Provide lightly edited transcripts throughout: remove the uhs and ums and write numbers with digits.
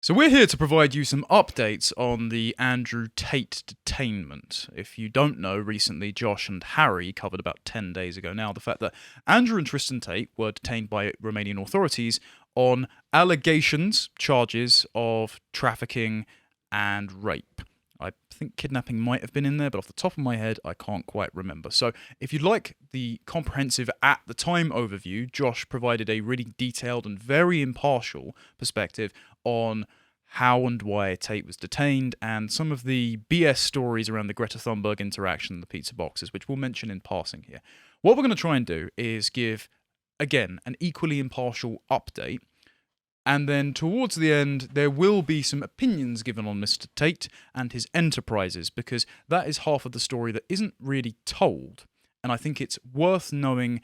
So we're here to provide you some updates on the Andrew Tate detainment. If you don't know, recently Josh and Harry covered about 10 days ago now the fact that Andrew and Tristan Tate were detained by Romanian authorities on allegations, charges of trafficking and rape. I think kidnapping might have been in there, but off the top of my head, I can't quite remember. So if you'd like the comprehensive at the time overview, Josh provided a really detailed and very impartial perspective on how and why Tate was detained and some of the BS stories around the Greta Thunberg interaction and the pizza boxes, which we'll mention in passing here. What we're going to try and do is give, again, an equally impartial update. And then towards the end, there will be some opinions given on Mr. Tate and his enterprises, because that is half of the story that isn't really told. And I think it's worth knowing.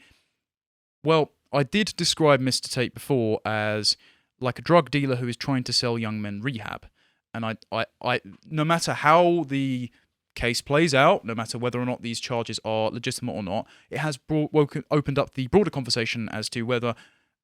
Well, I did describe Mr. Tate before as like a drug dealer who is trying to sell young men rehab. And I no matter how the case plays out, no matter whether or not these charges are legitimate or not, it has opened up the broader conversation as to whether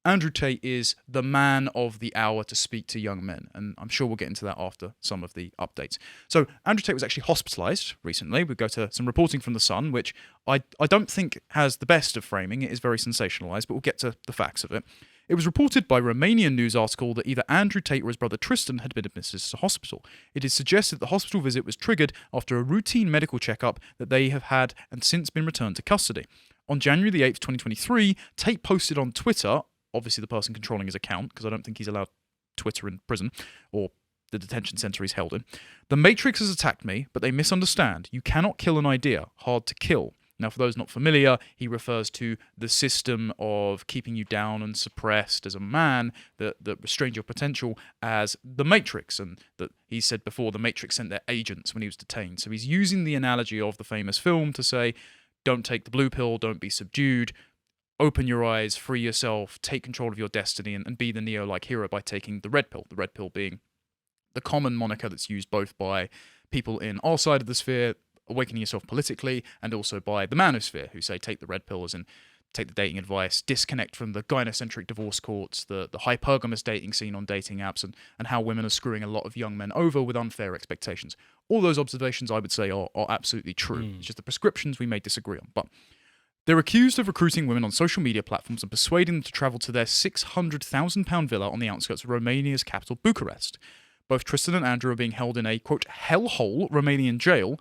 Andrew Tate is the man of the hour to speak to young men, and I'm sure we'll get into that after some of the updates. So Andrew Tate was actually hospitalised recently. We go to some reporting from The Sun, which I don't think has the best of framing. It is very sensationalised, but we'll get to the facts of it. It was reported by a Romanian news article that either Andrew Tate or his brother Tristan had been admitted to hospital. It is suggested the hospital visit was triggered after a routine medical checkup that they have had and since been returned to custody. On January the 8th, 2023, Tate posted on Twitter, obviously the person controlling his account, because I don't think he's allowed Twitter in prison, or the detention centre he's held in. The Matrix has attacked me, but they misunderstand. You cannot kill an idea. Hard to kill. Now, for those not familiar, he refers to the system of keeping you down and suppressed as a man that restrained your potential as the Matrix, and that he said before the Matrix sent their agents when he was detained. So he's using the analogy of the famous film to say, don't take the blue pill, don't be subdued, open your eyes, free yourself, take control of your destiny, and be the Neo-like hero by taking the red pill. The red pill being the common moniker that's used both by people in our side of the sphere, awakening yourself politically, and also by the manosphere, who say take the red pill as in take the dating advice, disconnect from the gynocentric divorce courts, the hypergamous dating scene on dating apps, and how women are screwing a lot of young men over with unfair expectations. All those observations, I would say, are absolutely true. It's just the prescriptions we may disagree on. But they're accused of recruiting women on social media platforms and persuading them to travel to their £600,000 villa on the outskirts of Romania's capital, Bucharest. Both Tristan and Andrew are being held in a, quote, hellhole Romanian jail,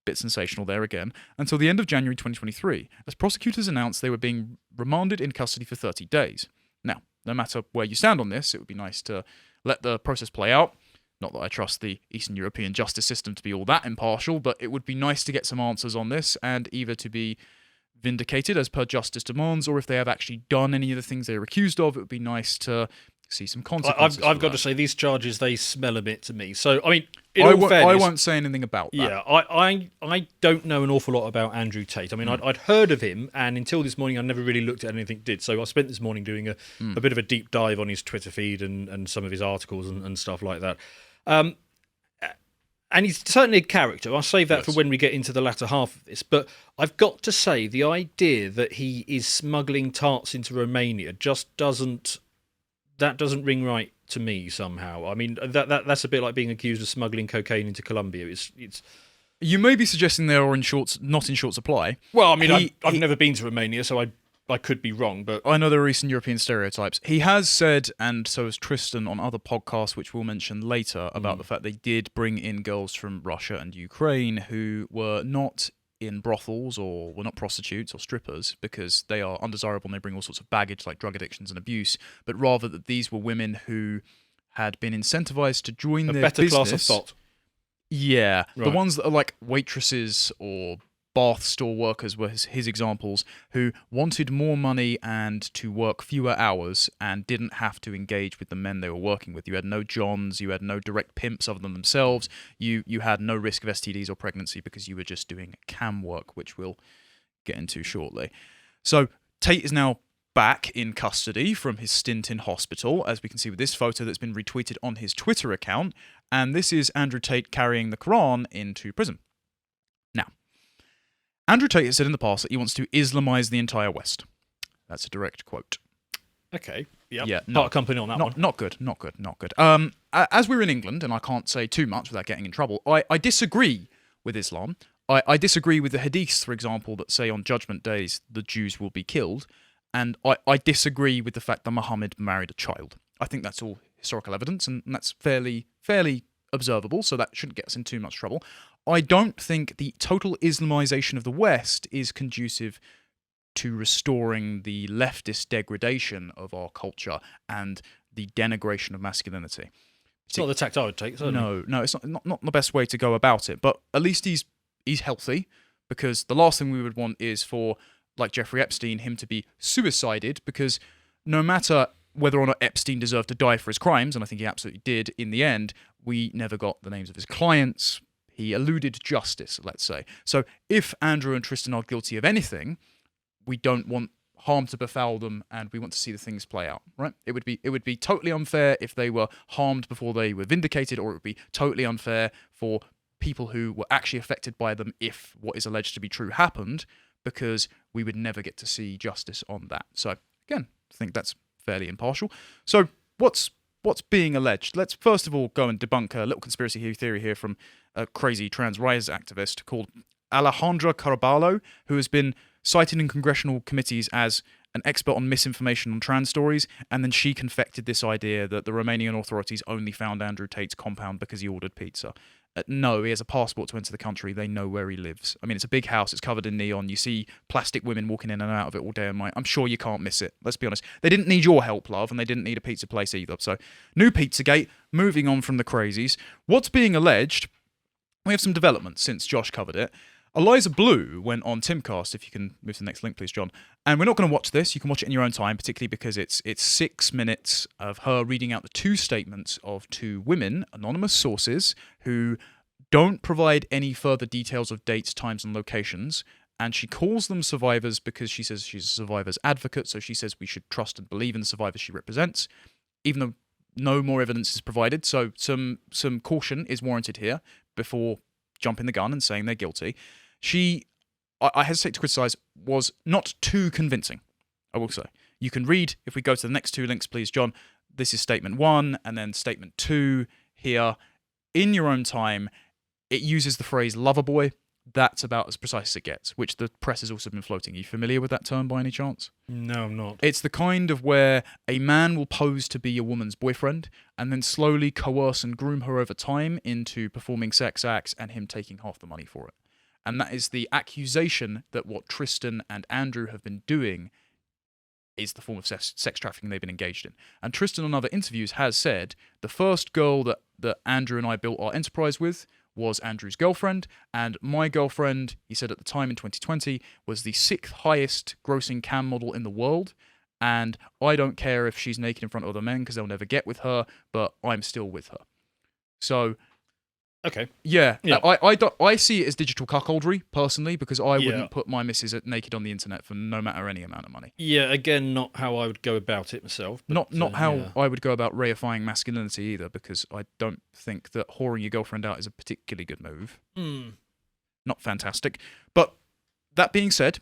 bit sensational there again, until the end of January 2023, as prosecutors announced they were being remanded in custody for 30 days. Now, no matter where you stand on this, it would be nice to let the process play out. Not that I trust the Eastern European justice system to be all that impartial, but it would be nice to get some answers on this, and either to be vindicated as per justice demands, or if they have actually done any of the things they're accused of, it would be nice to see some consequences. I've got to say, these charges, they smell a bit to me. So, I mean, in all fairness, I won't say anything about that. Yeah, I don't know an awful lot about Andrew Tate. I mean, I'd heard of him, and until this morning, I never really looked at anything he did. So I spent this morning doing a bit of a deep dive on his Twitter feed and some of his articles and stuff like that. And he's certainly a character. I'll save that for when we get into the latter half of this. But I've got to say, the idea that he is smuggling tarts into Romania just doesn't ring right to me somehow. I mean, that's a bit like being accused of smuggling cocaine into Colombia. It's. You may be suggesting they are not in short supply. Well, I mean, I've never been to Romania, so I could be wrong, but I know there are Eastern European stereotypes. He has said, and so has Tristan on other podcasts, which we'll mention later, about the fact they did bring in girls from Russia and Ukraine who were not in brothels or were not prostitutes or strippers because they are undesirable and they bring all sorts of baggage like drug addictions and abuse, but rather that these were women who had been incentivized to join their better business. class of thought. Yeah, Right. The ones that are like waitresses or bath store workers were his examples, who wanted more money and to work fewer hours and didn't have to engage with the men they were working with. You had no Johns, you had no direct pimps other than themselves, you had no risk of STDs or pregnancy because you were just doing cam work, which we'll get into shortly. So Tate is now back in custody from his stint in hospital, as we can see with this photo that's been retweeted on his Twitter account, and this is Andrew Tate carrying the Quran into prison. Now, Andrew Tate has said in the past that he wants to Islamize the entire West. That's a direct quote. Okay. Yep. Yeah, Part company on that one. Not good. As we're in England, and I can't say too much without getting in trouble, I disagree with Islam. I disagree with the hadiths, for example, that say on Judgment Days the Jews will be killed, and I disagree with the fact that Muhammad married a child. I think that's all historical evidence, and that's fairly observable, so that shouldn't get us in too much trouble. I don't think the total Islamization of the West is conducive to restoring the leftist degradation of our culture and the denigration of masculinity. It's not the tact I would take, certainly. No, it's not the best way to go about it. But at least he's healthy, because the last thing we would want is for, like Jeffrey Epstein, him to be suicided, because no matter whether or not Epstein deserved to die for his crimes, and I think he absolutely did in the end, we never got the names of his clients. He eluded justice, let's say. So if Andrew and Tristan are guilty of anything, we don't want harm to befall them, and we want to see the things play out, right? It would be totally unfair if they were harmed before they were vindicated, or it would be totally unfair for people who were actually affected by them if what is alleged to be true happened, because we would never get to see justice on that. So again, I think that's fairly impartial. So what's being alleged? Let's first of all go and debunk a little conspiracy theory here from a crazy trans rights activist called Alejandra Caraballo, who has been cited in congressional committees as an expert on misinformation on trans stories, and then she confected this idea that the Romanian authorities only found Andrew Tate's compound because he ordered pizza. No, he has a passport to enter the country. They know where he lives. I mean, it's a big house. It's covered in neon. You see plastic women walking in and out of it all day and night. I'm sure you can't miss it. Let's be honest. They didn't need your help, love, and they didn't need a pizza place either. So, new Pizzagate, moving on from the crazies. What's being alleged? We have some developments since Josh covered it. Eliza Blue went on Timcast, if you can move to the next link, please, John. And we're not going to watch this. You can watch it in your own time, particularly because it's 6 minutes of her reading out the two statements of two women, anonymous sources, who don't provide any further details of dates, times, and locations. And she calls them survivors because she says she's a survivor's advocate, so she says we should trust and believe in the survivors she represents, even though no more evidence is provided. So some caution is warranted here before jumping the gun and saying they're guilty. She, I hesitate to criticise, was not too convincing, I will say. You can read, if we go to the next two links, please, John, this is statement 1 and then statement 2 here. In your own time, it uses the phrase lover boy. That's about as precise as it gets, which the press has also been floating. Are you familiar with that term by any chance? No, I'm not. It's the kind of where a man will pose to be a woman's boyfriend and then slowly coerce and groom her over time into performing sex acts and him taking half the money for it. And that is the accusation that what Tristan and Andrew have been doing is the form of sex trafficking they've been engaged in. And Tristan, on other interviews, has said the first girl that Andrew and I built our enterprise with was Andrew's girlfriend, and my girlfriend, he said at the time in 2020, was the 6th highest grossing cam model in the world, and I don't care if she's naked in front of other men because they'll never get with her, but I'm still with her. So... Okay. Yeah. I see it as digital cuckoldry, personally, because I wouldn't put my missus naked on the internet for no matter any amount of money. Yeah, again, not how I would go about it myself. But, not how I would go about reifying masculinity either, because I don't think that whoring your girlfriend out is a particularly good move. Not fantastic. But that being said,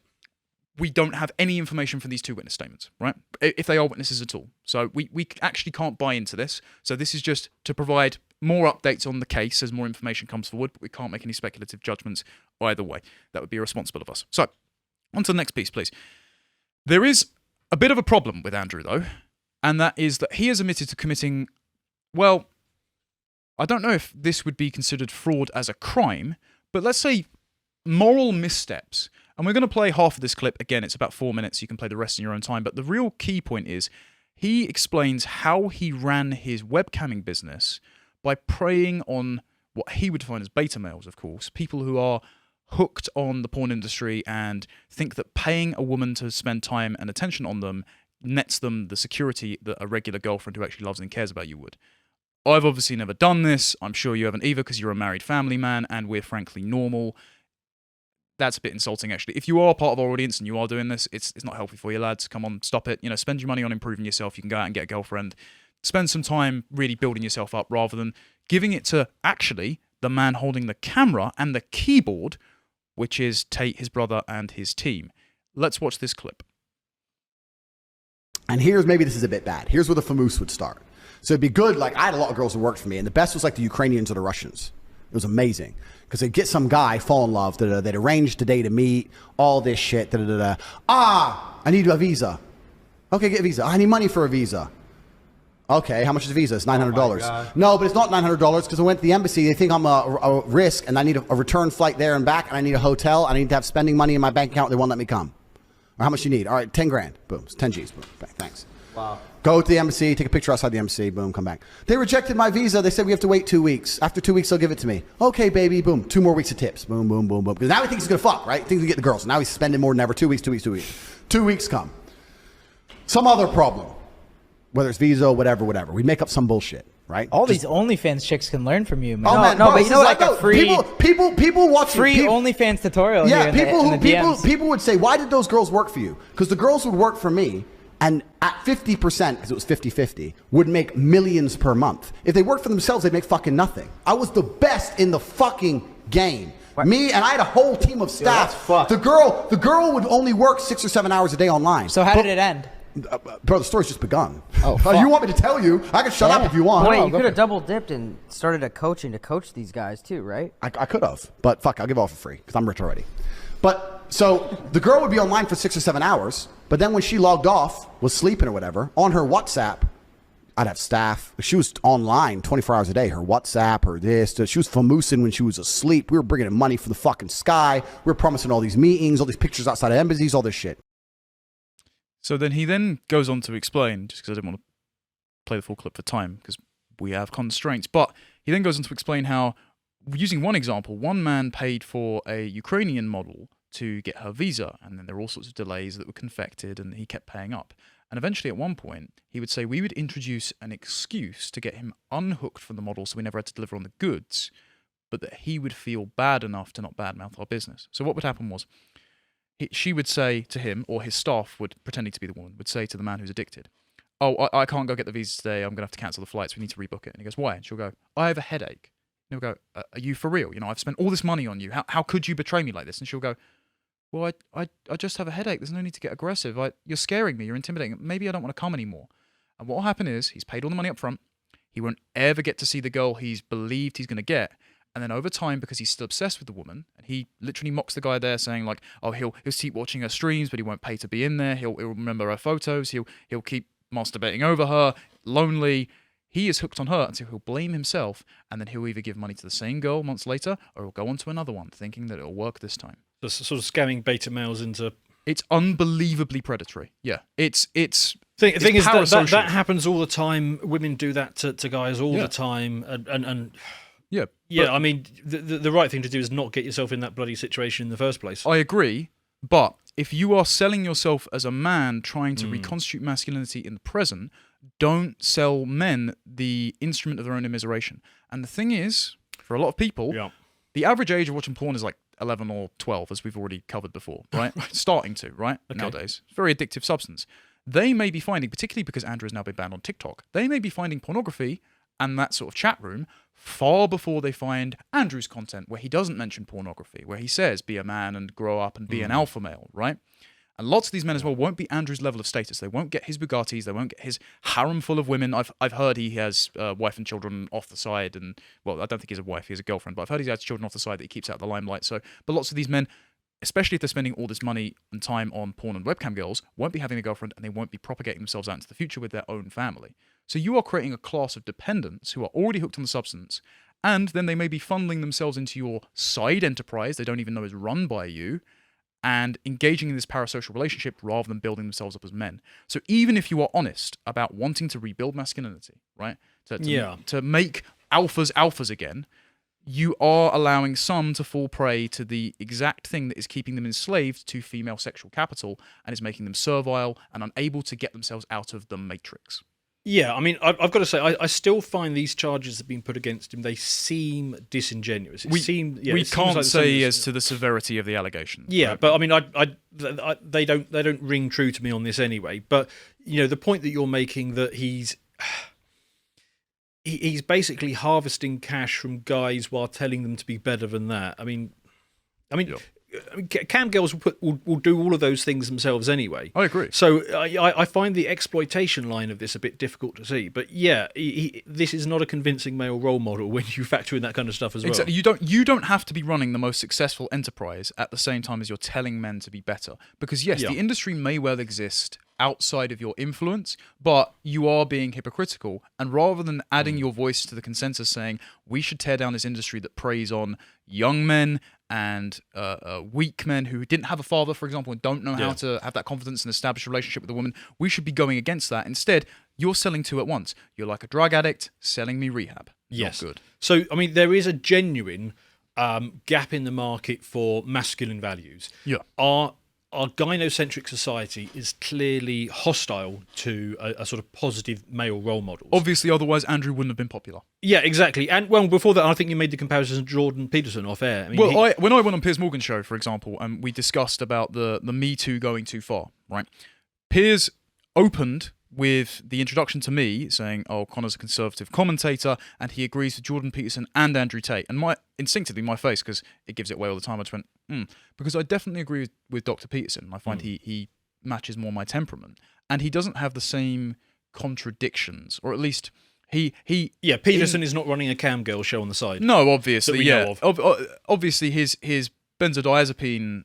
we don't have any information from these two witness statements, right? If they are witnesses at all. So we actually can't buy into this. So this is just to provide more updates on the case as more information comes forward, but we can't make any speculative judgments either way. That would be irresponsible of us. So, on to the next piece, please. There is a bit of a problem with Andrew, though, and that is that he has admitted to committing, well, I don't know if this would be considered fraud as a crime, but let's say moral missteps. And we're going to play half of this clip. Again, it's about 4 minutes. You can play the rest in your own time. But the real key point is he explains how he ran his webcamming business by preying on what he would define as beta males, of course, people who are hooked on the porn industry and think that paying a woman to spend time and attention on them nets them the security that a regular girlfriend who actually loves and cares about you would. I've obviously never done this. I'm sure you haven't either because you're a married family man and we're frankly normal. That's a bit insulting, actually. If you are part of our audience and you are doing this, it's not healthy for you, lads. Come on, stop it. Spend your money on improving yourself. You can go out and get a girlfriend. Spend some time really building yourself up rather than giving it to, actually, the man holding the camera and the keyboard, which is Tate, his brother, and his team. Let's watch this clip. And maybe this is a bit bad. Here's where the famoose would start. So it'd be good. Like, I had a lot of girls who worked for me, and the best was like the Ukrainians or the Russians. It was amazing because they'd get some guy, fall in love, they'd arrange the day to meet, all this shit. I need a visa. Okay, get a visa. I need money for a visa. Okay, how much is a visa? It's $900. No, but it's not $900 because I went to the embassy. They think I'm a risk, and I need a return flight there and back, and I need a hotel. I need to have spending money in my bank account. They won't let me come. Or how much you need? All right, 10 grand. Boom, it's 10 G's. Boom, thanks. Wow. Go to the embassy, take a picture outside the embassy, boom, come back. They rejected my visa. They said we have to wait 2 weeks. After 2 weeks, they'll give it to me. Okay, baby, boom, 2 more weeks of tips. Boom, boom, boom, boom. Because now he thinks he's going to fuck, right? He thinks he get the girls. Now he's spending more than ever. 2 weeks, 2 weeks, 2 weeks. 2 weeks come. Some other problem. Whether it's visa, whatever. We make up some bullshit, right? All these OnlyFans chicks can learn from you, man. Oh, man, no, bro, but you know, like a free people watch free OnlyFans tutorial. Yeah, here in the DMs. people would say, why did those girls work for you? Because the girls would work for me, and at 50%, because it was 50-50, would make millions per month. If they worked for themselves, they'd make fucking nothing. I was the best in the fucking game. What? Me, and I had a whole team of staff. Yeah, the girl would only work 6 or 7 hours a day online. So how did it end? Bro, the story's just begun. Oh, you want me to tell you? I can shut up if you want. Wait, you could have double dipped and started a coaching to coach these guys too, right? I could have, but fuck, I'll give it all for free because I'm rich already. But so the girl would be online for 6 or 7 hours, but then when she logged off, was sleeping or whatever, on her WhatsApp, I'd have staff. She was online 24 hours a day. Her WhatsApp, her this. She was famoosing when she was asleep. We were bringing in money from the fucking sky. We were promising all these meetings, all these pictures outside of embassies, all this shit. So then he then goes on to explain, just because I didn't want to play the full clip for time, because we have constraints, but he then goes on to explain how, using one example, one man paid for a Ukrainian model to get her visa, and then there were all sorts of delays that were confected, and he kept paying up. And eventually, at one point, he would say, we would introduce an excuse to get him unhooked from the model so we never had to deliver on the goods, but that he would feel bad enough to not badmouth our business. So what would happen was, she would say to him, or his staff would, pretending to be the woman, would say to the man who's addicted, oh, I can't go get the visa today, I'm going to have to cancel the flights, we need to rebook it. And he goes, why? And she'll go, I have a headache. And he'll go, are you for real? You know, I've spent all this money on you. How could you betray me like this? And she'll go, well, I just have a headache. There's no need to get aggressive. You're scaring me. You're intimidating. Maybe I don't want to come anymore. And what will happen is, he's paid all the money up front. He won't ever get to see the girl he's believed he's going to get. And then over time, because he's still obsessed with the woman, and he literally mocks the guy there, saying like, "Oh, he'll keep watching her streams, but he won't pay to be in there. He'll remember her photos. He'll keep masturbating over her, lonely." He is hooked on her, and so he'll blame himself, and then he'll either give money to the same girl months later, or he'll go on to another one, thinking that it'll work this time. Just sort of scamming beta males into. It's unbelievably predatory. Yeah, it's. Thing is that happens all the time. Women do that to guys all the time, and. Yeah. I mean, the right thing to do is not get yourself in that bloody situation in the first place. I agree, but if you are selling yourself as a man trying to reconstitute masculinity in the present, don't sell men the instrument of their own immiseration. And the thing is, for a lot of people, the average age of watching porn is like 11 or 12, as we've already covered before, right? Starting to, right? Okay. Nowadays. It's a very addictive substance. They may be finding, particularly because Andrew has now been banned on TikTok, they may be finding pornography and that sort of chat room far before they find Andrew's content, where he doesn't mention pornography, where he says, be a man and grow up and be an alpha male, right? And lots of these men as well won't be Andrew's level of status. They won't get his Bugattis. They won't get his harem full of women. I've heard he has wife and children off the side. And, well, I don't think he has a wife. He has a girlfriend. But I've heard he has children off the side that he keeps out of the limelight. So, but lots of these men, especially if they're spending all this money and time on porn and webcam girls, won't be having a girlfriend, and they won't be propagating themselves out into the future with their own family. So you are creating a class of dependents who are already hooked on the substance, and then they may be funneling themselves into your side enterprise they don't even know is run by you, and engaging in this parasocial relationship rather than building themselves up as men. So even if you are honest about wanting to rebuild masculinity, right, to make alphas again, you are allowing some to fall prey to the exact thing that is keeping them enslaved to female sexual capital and is making them servile and unable to get themselves out of the matrix. Yeah, I mean, I've got to say, I still find these charges that have been put against him, they seem disingenuous. We can't like say as to the severity of the allegation. Yeah, right? but I mean, they don't ring true to me on this anyway. But, you know, the point that you're making that he's basically harvesting cash from guys while telling them to be better than that. I mean, cam girls will do all of those things themselves anyway. I agree. So I find the exploitation line of this a bit difficult to see. But yeah, this is not a convincing male role model when you factor in that kind of stuff as well. Exactly. You don't have to be running the most successful enterprise at the same time as you're telling men to be better. Because yes, the industry may well exist outside of your influence, but you are being hypocritical. And rather than adding your voice to the consensus saying we should tear down this industry that preys on young men and weak men who didn't have a father, for example, and don't know how to have that confidence and establish a relationship with a woman, we should be going against that. Instead, you're selling two at once. You're like a drug addict selling me rehab. Yes. Not good. So, I mean, there is a genuine gap in the market for masculine values. Yeah. Our gynocentric society is clearly hostile to a sort of positive male role model. Obviously, otherwise Andrew wouldn't have been popular. Yeah, exactly. And well, before that, I think you made the comparison to Jordan Peterson off air. I mean, when I went on Piers Morgan's show, for example, and we discussed about the Me Too going too far, right? Piers opened with the introduction to me saying, oh, Connor's a conservative commentator, and he agrees with Jordan Peterson and Andrew Tate. And instinctively, my face, because it gives it away all the time, I just went, because I definitely agree with Dr. Peterson. I find he matches more my temperament. And he doesn't have the same contradictions, or at least Peterson is not running a cam girl show on the side. No, obviously, that we know of. Obviously, his benzodiazepine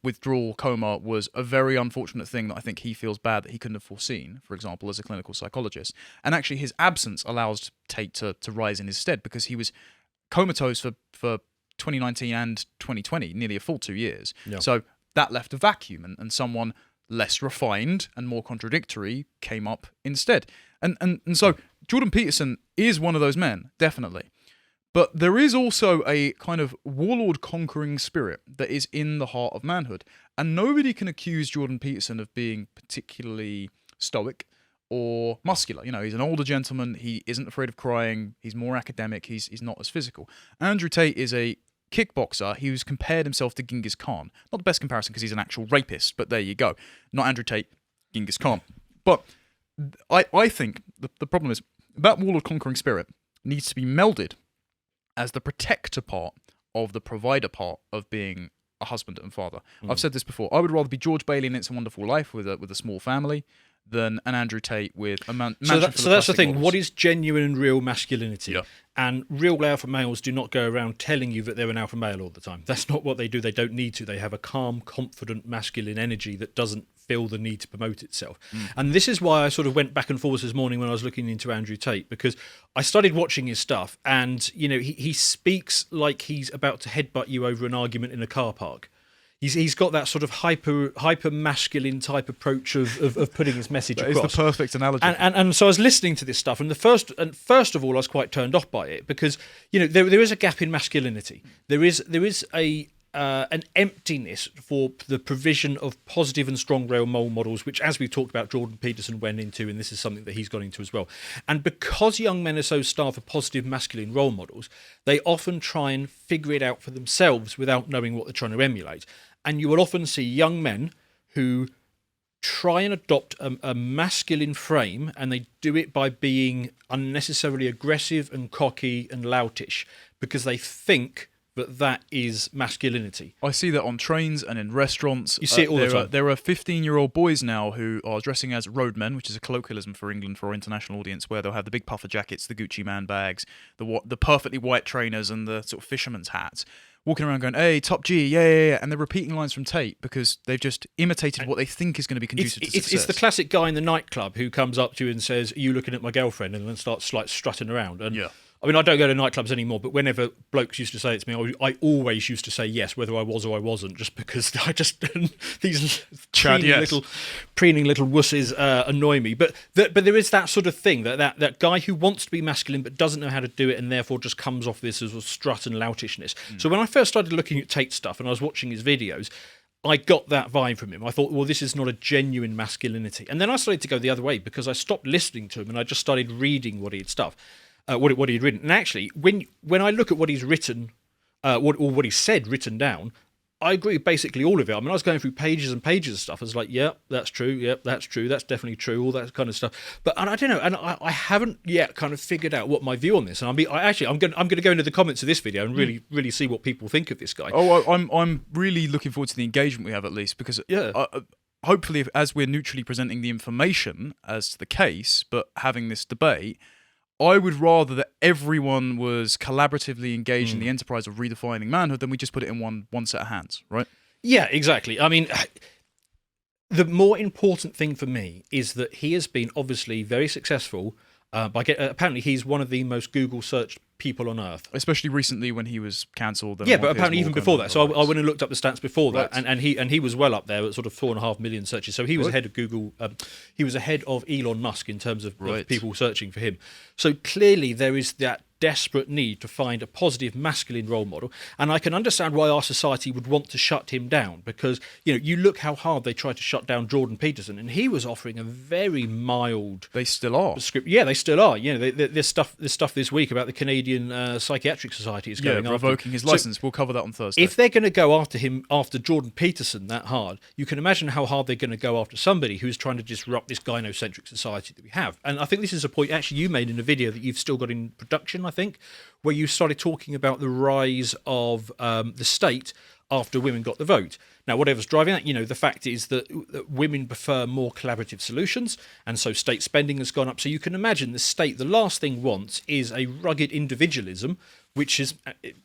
withdrawal coma was a very unfortunate thing that I think he feels bad that he couldn't have foreseen, for example, as a clinical psychologist. And actually his absence allows Tate to rise in his stead, because he was comatose for 2019 and 2020, nearly a full 2 years. Yeah. So that left a vacuum, and someone less refined and more contradictory came up instead. And so Jordan Peterson is one of those men, definitely. But there is also a kind of warlord conquering spirit that is in the heart of manhood. And nobody can accuse Jordan Peterson of being particularly stoic or muscular. You know, he's an older gentleman. He isn't afraid of crying. He's more academic. He's not as physical. Andrew Tate is a kickboxer who's compared himself to Genghis Khan. Not the best comparison because he's an actual rapist, but there you go. Not Andrew Tate, Genghis Khan. But I think the problem is that warlord conquering spirit needs to be melded as the protector part of the provider part of being a husband and father. I've said this before. I would rather be George Bailey in It's a Wonderful Life with a small family than an Andrew Tate with a mansion full of So that's the thing. models. What is genuine and real masculinity? Yeah. And real alpha males do not go around telling you that they're an alpha male all the time. That's not what they do. They don't need to. They have a calm, confident, masculine energy that doesn't feel the need to promote itself. And this is why I sort of went back and forth this morning when I was looking into Andrew Tate, because I started watching his stuff, and you know he speaks like he's about to headbutt you over an argument in a car park. He's got that sort of hyper masculine type approach of putting his message across. That is the perfect analogy. And so I was listening to this stuff, and first of all, I was quite turned off by it, because you know there is a gap in masculinity. There is an emptiness for the provision of positive and strong role models, which, as we've talked about, Jordan Peterson went into, and this is something that he's gone into as well. And because young men are so starved for positive masculine role models, they often try and figure it out for themselves without knowing what they're trying to emulate. And you will often see young men who try and adopt a masculine frame, and they do it by being unnecessarily aggressive and cocky and loutish, because they think that is masculinity. I see that on trains and in restaurants. You see it all the time. There are 15-year-old boys now who are dressing as roadmen, which is a colloquialism for England for our international audience, where they'll have the big puffer jackets, the Gucci man bags, the perfectly white trainers, and the sort of fisherman's hats, walking around going, hey, top G, yeah, and they're repeating lines from Tate because they've just imitated what they think is going to be conducive to success. It's the classic guy in the nightclub who comes up to you and says, are you looking at my girlfriend? And then starts like strutting around. And I mean, I don't go to nightclubs anymore, but whenever blokes used to say it to me, I always used to say yes, whether I was or I wasn't, just because I just these preening little wusses annoy me. But there is that sort of thing, that guy who wants to be masculine but doesn't know how to do it, and therefore just comes off this as a strut and loutishness. So when I first started looking at Tate stuff and I was watching his videos, I got that vibe from him. I thought, well, this is not a genuine masculinity. And then I started to go the other way, because I stopped listening to him and I just started reading what he'd written. And actually, when I look at what he's written, what he said written down, I agree with basically all of it. I mean, I was going through pages and pages of stuff. I was like, yeah, that's true. Yep, that's true. That's definitely true. All that kind of stuff. But and I don't know, and I haven't yet kind of figured out what my view on this. And I'm going to go into the comments of this video and really see what people think of this guy. Oh, I'm really looking forward to the engagement we have at least, because hopefully, as we're neutrally presenting the information as to the case, but having this debate, I would rather that everyone was collaboratively engaged in the enterprise of redefining manhood than we just put it in one set of hands, right? Yeah, exactly. I mean, the more important thing for me is that he has been obviously very successful. Apparently, he's one of the most Google searched people on Earth. Especially recently when he was cancelled. Yeah, but apparently even before that. So I went and looked up the stats before that, Right. and he was well up there at sort of 4.5 million searches. So he was ahead of Google. He was ahead of Elon Musk in terms of people searching for him. So clearly there is that desperate need to find a positive masculine role model, and I can understand why our society would want to shut him down, because you look how hard they tried to shut down Jordan Peterson, and he was offering a very mild. They still are. Script. Yeah, they still are. There's stuff this week about the Canadian Psychiatric Society is going revoking his license. We'll cover that on Thursday. If they're going to go after Jordan Peterson that hard, you can imagine how hard they're going to go after somebody who's trying to disrupt this gynocentric society that we have. And I think this is a point actually you made in a video that you've still got in production, I think, where you started talking about the rise of the state after women got the vote. Now, whatever's driving that, the fact is that women prefer more collaborative solutions, and so state spending has gone up. So you can imagine the state, the last thing wants is a rugged individualism, which is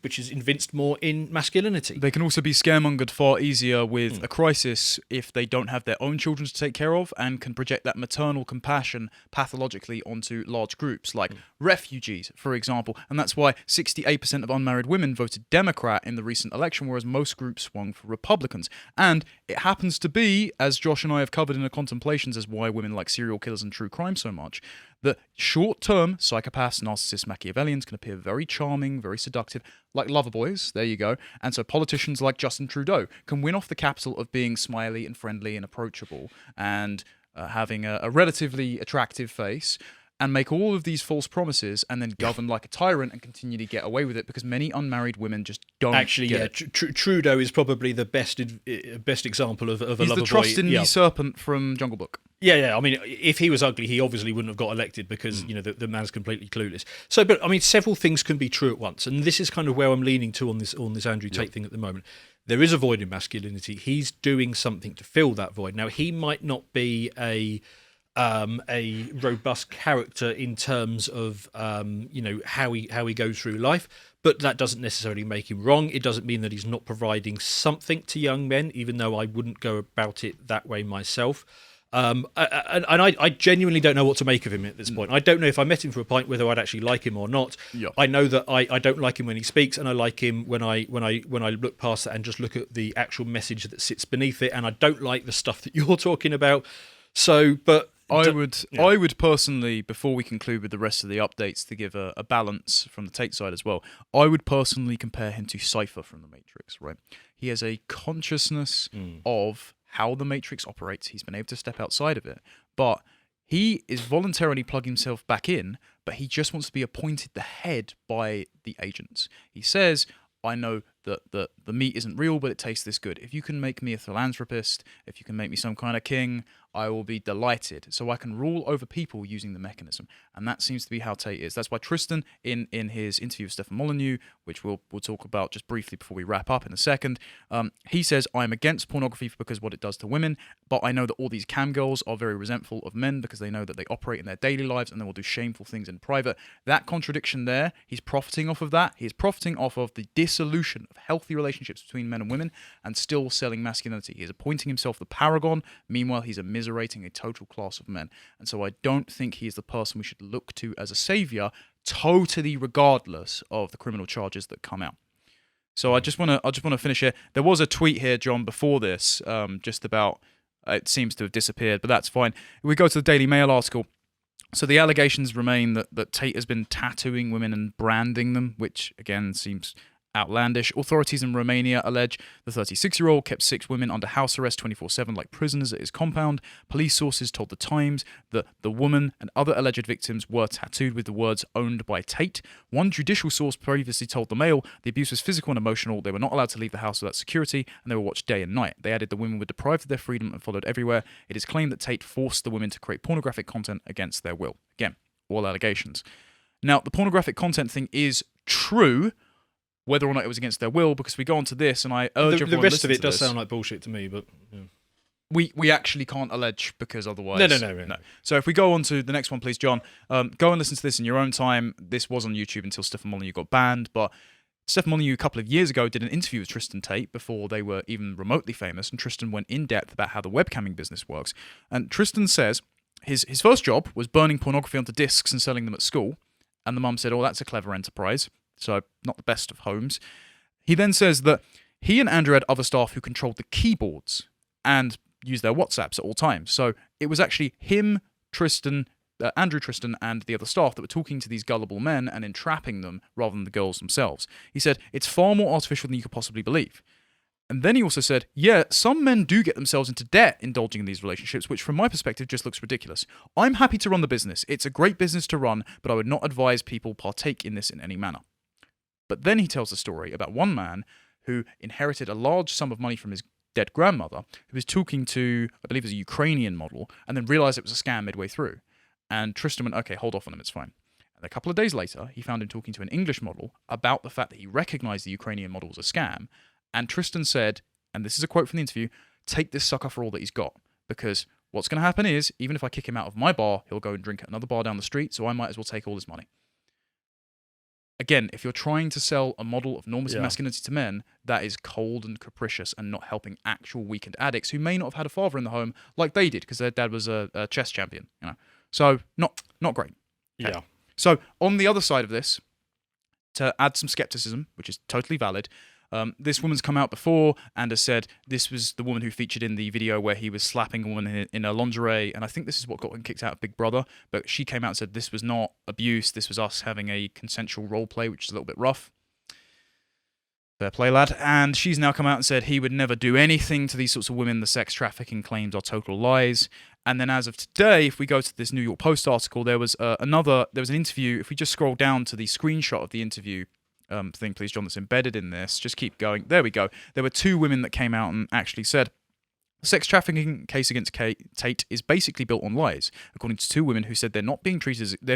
evinced more in masculinity. They can also be scaremongered far easier with a crisis if they don't have their own children to take care of, and can project that maternal compassion pathologically onto large groups, like refugees, for example. And that's why 68% of unmarried women voted Democrat in the recent election, whereas most groups swung for Republicans. And it happens to be, as Josh and I have covered in the contemplations as why women like serial killers and true crime so much, that short-term psychopaths, narcissists, Machiavellians can appear very charming, very seductive, like lover boys, there you go. And so politicians like Justin Trudeau can win off the capital of being smiley and friendly and approachable and having a relatively attractive face, and make all of these false promises and then govern like a tyrant and continue to get away with it, because many unmarried women just don't actually get it. Trudeau is probably the best example of a He's lover boy. the trust-in-me serpent from Jungle Book. Yeah. I mean, if he was ugly, he obviously wouldn't have got elected, because the man's completely clueless. So, but I mean, several things can be true at once, and this is kind of where I'm leaning to on this Andrew Tate thing at the moment. There is a void in masculinity. He's doing something to fill that void. Now, he might not be a robust character in terms of how he goes through life, but that doesn't necessarily make him wrong. It doesn't mean that he's not providing something to young men, even though I wouldn't go about it that way myself. And I genuinely don't know what to make of him at this point. I don't know if I met him for a pint whether I'd actually like him or not. Yeah. I know that I don't like him when he speaks, and I like him when I look past that and just look at the actual message that sits beneath it. And I don't like the stuff that you're talking about. So, but I would personally, before we conclude with the rest of the updates, to give a balance from the Tate side as well, I would personally compare him to Cypher from The Matrix, right? He has a consciousness of how the Matrix operates. He's been able to step outside of it, but he is voluntarily plugging himself back in, but he just wants to be appointed the head by the agents. He says, I know that the meat isn't real, but it tastes this good. If you can make me a philanthropist, if you can make me some kind of king, I will be delighted. So I can rule over people using the mechanism. And that seems to be how Tate is. That's why Tristan, in his interview with Stefan Molyneux, which we'll talk about just briefly before we wrap up in a second, he says, I'm against pornography because what it does to women, but I know that all these cam girls are very resentful of men because they know that they operate in their daily lives and they will do shameful things in private. That contradiction there, he's profiting off of that. He's profiting off of the dissolution of healthy relationships between men and women and still selling masculinity. He's appointing himself the paragon. Meanwhile, he's immiserating a total class of men. And so I don't think he is the person we should look to as a savior, totally regardless of the criminal charges that come out. So I just want to finish here. There was a tweet here, John, before this, just about it seems to have disappeared, but that's fine. We go to the Daily Mail article. So the allegations remain that Tate has been tattooing women and branding them, which again seems outlandish. Authorities in Romania allege the 36-year-old kept 6 women under house arrest 24/7 like prisoners at his compound. Police sources told The Times that the woman and other alleged victims were tattooed with the words "owned by Tate." One judicial source previously told the Mail the abuse was physical and emotional. They were not allowed to leave the house without security, and they were watched day and night. They added the women were deprived of their freedom and followed everywhere. It is claimed that Tate forced the women to create pornographic content against their will. Again, all allegations. Now, the pornographic content thing is true, whether or not it was against their will, because we go on to this, and I urge everyone the rest to of it does this. sound like bullshit to me, but yeah. We actually can't allege, because otherwise... No. So if we go on to the next one, please, John, go and listen to this in your own time. This was on YouTube until Stefan Molyneux got banned, but Stefan Molyneux a couple of years ago did an interview with Tristan Tate before they were even remotely famous, and Tristan went in depth about how the webcamming business works. And Tristan says his first job was burning pornography onto discs and selling them at school, and the mum said, "Oh, that's a clever enterprise." So not the best of homes. He then says that he and Andrew had other staff who controlled the keyboards and used their WhatsApps at all times. So it was actually him, Tristan, Andrew, Tristan, and the other staff that were talking to these gullible men and entrapping them rather than the girls themselves. He said, "It's far more artificial than you could possibly believe." And then he also said, "Yeah, some men do get themselves into debt indulging in these relationships, which from my perspective just looks ridiculous. I'm happy to run the business. It's a great business to run, but I would not advise people partake in this in any manner." But then he tells a story about one man who inherited a large sum of money from his dead grandmother, who was talking to, I believe it was a Ukrainian model, and then realized it was a scam midway through. And Tristan went, "Okay, hold off on him, it's fine." And a couple of days later, he found him talking to an English model about the fact that he recognized the Ukrainian model as a scam. And Tristan said, and this is a quote from the interview, "Take this sucker for all that he's got, because what's going to happen is, even if I kick him out of my bar, he'll go and drink at another bar down the street, so I might as well take all his money." Again, if you're trying to sell a model of normative masculinity to men, that is cold and capricious and not helping actual weakened addicts who may not have had a father in the home like they did because their dad was a chess champion. So not great. Okay. Yeah. So on the other side of this, to add some skepticism, which is totally valid, this woman's come out before and has said this was the woman who featured in the video where he was slapping a woman in her lingerie, and I think this is what got him kicked out of Big Brother, but she came out and said this was not abuse, this was us having a consensual role play, which is a little bit rough. Fair play, lad. And she's now come out and said he would never do anything to these sorts of women. The sex trafficking claims are total lies. And then as of today, if we go to this New York Post article, there was an interview. If we just scroll down to the screenshot of the interview thing, please, John, that's embedded in this. Just keep going. There we go. There were 2 women that came out and actually said the sex trafficking case against Tate is basically built on lies, according to 2 women who said they're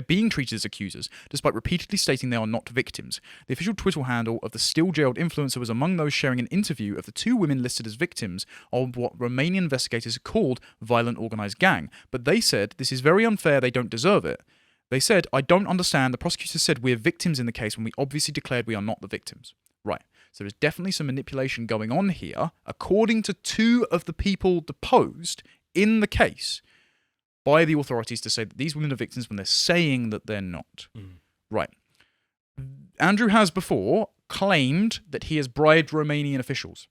being treated as accusers, despite repeatedly stating they are not victims. The official Twitter handle of the still jailed influencer was among those sharing an interview of the 2 women listed as victims of what Romanian investigators called violent organized gang. But they said this is very unfair. They don't deserve it. They said, "I don't understand. The prosecutor said we're victims in the case when we obviously declared we are not the victims." Right. So there's definitely some manipulation going on here, according to 2 of the people deposed in the case by the authorities to say that these women are victims when they're saying that they're not. Right. Andrew has before claimed that he has bribed Romanian officials.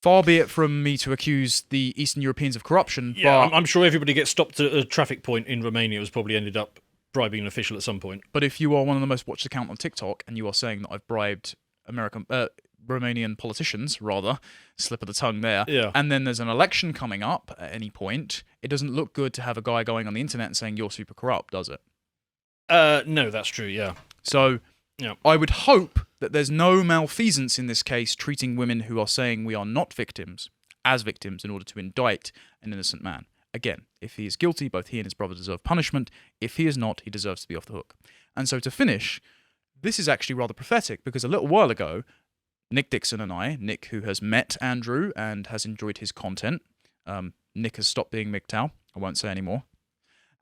Far be it from me to accuse the Eastern Europeans of corruption, Yeah, but I'm sure everybody gets stopped at a traffic point in Romania has probably ended up bribing an official at some point. But if you are one of the most watched accounts on TikTok and you are saying that I've bribed Romanian politicians, rather, slip of the tongue there, and then there's an election coming up at any point, it doesn't look good to have a guy going on the internet and saying you're super corrupt, does it? No, that's true, yeah. So I would hope that there's no malfeasance in this case treating women who are saying we are not victims as victims in order to indict an innocent man. Again, if he is guilty, both he and his brother deserve punishment. If he is not, he deserves to be off the hook. And so to finish, this is actually rather prophetic because a little while ago, Nick Dixon and I, Nick who has met Andrew and has enjoyed his content, Nick has stopped being MGTOW, I won't say anymore,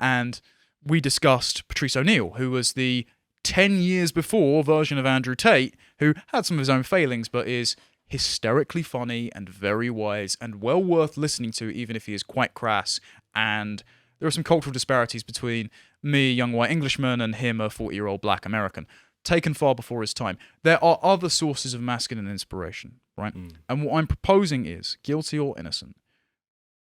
and we discussed Patrice O'Neill, who was the 10 years before version of Andrew Tate, who had some of his own failings, but is hysterically funny and very wise and well worth listening to, even if he is quite crass. And there are some cultural disparities between me, a young white Englishman, and him, a 40-year-old black American, taken far before his time. There are other sources of masculine inspiration, right? And what I'm proposing is, guilty or innocent,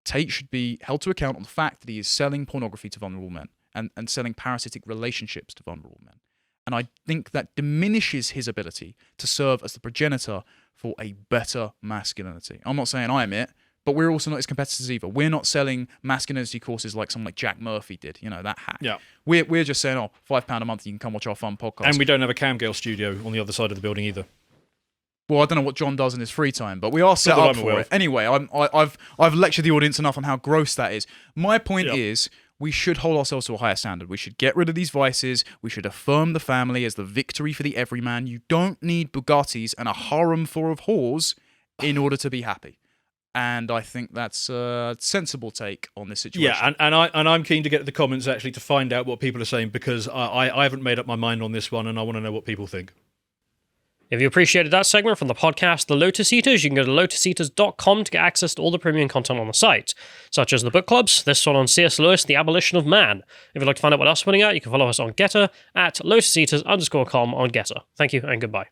Tate should be held to account on the fact that he is selling pornography to vulnerable men and selling parasitic relationships to vulnerable men. And I think that diminishes his ability to serve as the progenitor for a better masculinity. I'm not saying I'm it, but we're also not his competitors either. We're not selling masculinity courses like someone like Jack Murphy did, that hack. Yeah. We're just saying, £5 a month, you can come watch our fun podcast. And we don't have a camgirl studio on the other side of the building either. Well, I don't know what John does in his free time, but we are set up for it. Anyway, I've lectured the audience enough on how gross that is. My point is, we should hold ourselves to a higher standard. We should get rid of these vices. We should affirm the family as the victory for the everyman. You don't need Bugattis and a harem full of whores in order to be happy. And I think that's a sensible take on this situation. Yeah, and I'm keen to get to the comments actually to find out what people are saying, because I haven't made up my mind on this one, and I want to know what people think. If you appreciated that segment from the podcast The Lotus Eaters, you can go to lotuseaters.com to get access to all the premium content on the site, such as the book clubs, this one on C.S. Lewis, The Abolition of Man. If you'd like to find out what else we're putting out, you can follow us on Getter at lotuseaters_com on Getter. Thank you and goodbye.